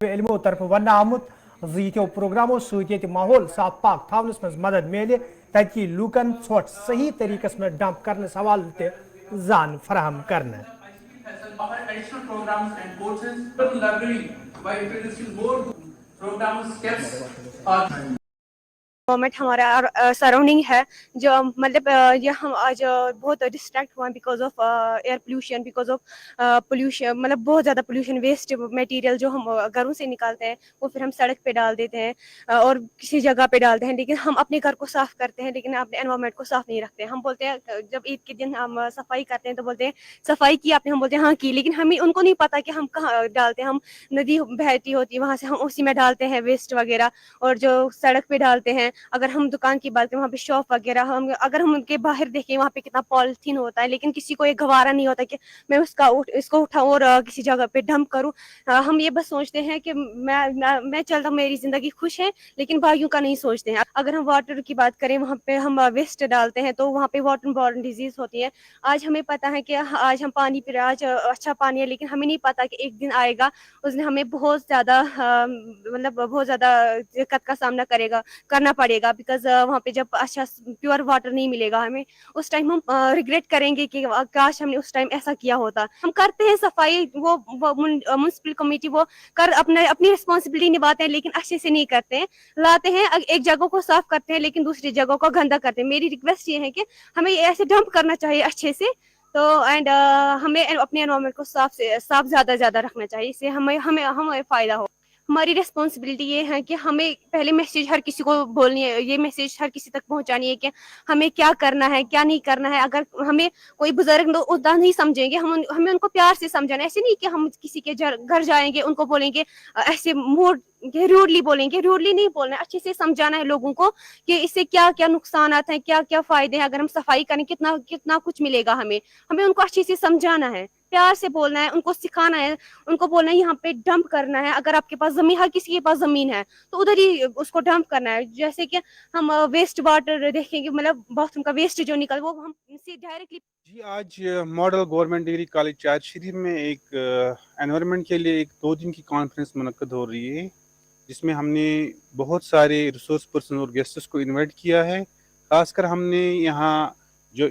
علمو طرف ون آمت یہ پروگراموں ست ماحول صاف پاک تھونس مز مدد ملے تتکی لوکن ژھوٹ صحیح طریقس میں ڈمپ کرنے حوالہ تہ زان فراہم کرنا. گورنمنٹ ہمارا سراؤنڈنگ ہے جو مطلب یہ ہم آج بہت ڈسٹریکٹ ہوئے because of air pollution, because of pollution, مطلب بہت زیادہ پولوشن، ویسٹ میٹیریل جو ہم گھروں سے نکالتے ہیں وہ پھر ہم سڑک پہ ڈال دیتے ہیں اور کسی جگہ پہ ڈالتے ہیں، لیکن ہم اپنے گھر کو صاف کرتے ہیں لیکن اپنے انوائرمنٹ کو صاف نہیں رکھتے ہیں. ہم بولتے ہیں جب عید کے دن ہم صفائی کرتے ہیں تو بولتے ہیں صفائی کی آپ نے، ہم بولتے ہیں ہاں کی، لیکن ہمیں ان کو نہیں پتا کہ ہم کہاں ڈالتے ہیں. ہم ندی بہتی ہوتی ہے وہاں سے ہم اسی میں ڈالتے ہیں ویسٹ وغیرہ، اور جو سڑک پہ ڈالتے ہیں. اگر ہم دکان کی بات کریں وہاں پہ شاپ وغیرہ، اگر ہم ان کے باہر دیکھیں وہاں پہ کتنا پالیتھین ہوتا ہے، لیکن کسی کو یہ گوارا نہیں ہوتا کہ میں اس کو اٹھاؤں اور کسی جگہ پہ ڈمپ کروں. ہم یہ بس سوچتے ہیں کہ میں چلتا ہوں، میری زندگی خوش ہے، لیکن باقیوں کا نہیں سوچتے ہیں. اگر ہم واٹر کی بات کریں وہاں پہ ہم ویسٹ ڈالتے ہیں تو وہاں پہ واٹر بورن ڈیزیز ہوتی ہے. آج ہمیں پتا ہے کہ آج ہم پانی پی رہے ہیں، آج اچھا پانی ہے، لیکن ہمیں نہیں پتا کہ ایک دن آئے گا اس دن ہمیں بہت زیادہ مطلب بہت زیادہ دقت کا سامنا کرنا پڑے گا، بیکاز وہاں پہ جب اچھا پیور واٹر نہیں ملے گا ہمیں، اس ٹائم ہم ریگریٹ کریں گے کہ کاش ہم نے اس ٹائم ایسا کیا ہوتا. ہم کرتے ہیں صفائی، وہ میونسپل کمیٹی وہ اپنی رسپانسبلٹی نبھاتے ہیں لیکن اچھے سے نہیں کرتے ہیں. لاتے ہیں ایک جگہ کو صاف کرتے ہیں لیکن دوسری جگہ کو گندا کرتے ہیں. میری ریکویسٹ یہ ہے کہ ہمیں ایسے ڈمپ کرنا چاہیے اچھے سے، تو اینڈ ہمیں اپنے انوائرمنٹ کو صاف زیادہ رکھنا چاہیے، اس سے ہمیں فائدہ ہو. ہماری رسپانسبلٹی یہ ہے کہ ہمیں پہلے میسج ہر کسی کو بولنی ہے، یہ میسج ہر کسی تک پہنچانی ہے کہ ہمیں کیا کرنا ہے کیا نہیں کرنا ہے. اگر ہمیں کوئی بزرگ اتنا نہیں سمجھیں گے، ہمیں ان کو پیار سے سمجھانا ہے. ایسے نہیں کہ ہم کسی کے گھر جائیں گے ان کو بولیں گے ایسے روڈلی بولیں گے، روڈلی نہیں بولنا ہے، اچھے سے سمجھانا ہے لوگوں کو کہ اس سے کیا کیا نقصانات ہیں، کیا کیا فائدے ہیں. اگر ہم صفائی کریں کتنا کچھ ملے گا ہمیں ان کو اچھے سے سمجھانا ہے، پیار سے بولنا ہے، ان کو سکھانا ہے، ان کو بولنا ہے یہاں پہ ڈمپ کرنا ہے. اگر آپ کے پاس زمین، ہر کسی کے پاس زمین ہے تو ادھر ہی اس کو ڈمپ کرنا ہے. جیسے کہ ہم ویسٹ واٹر دیکھیں گے، مطلب باتھ روم کا ویسٹ جو نکل وہ ہم سے ڈائریکٹلی. جی آج ماڈل گورنمنٹ ڈگری کالج چار شریف میں ایک انوائرمنٹ کے لیے ایک 2 دن کی کانفرنس منعقد ہو رہی ہے، جس میں ہم نے بہت سارے ریسورس پرسن اور گیسٹس کو انوائٹ کیا ہے. خاص کر ہم نے یہاں جو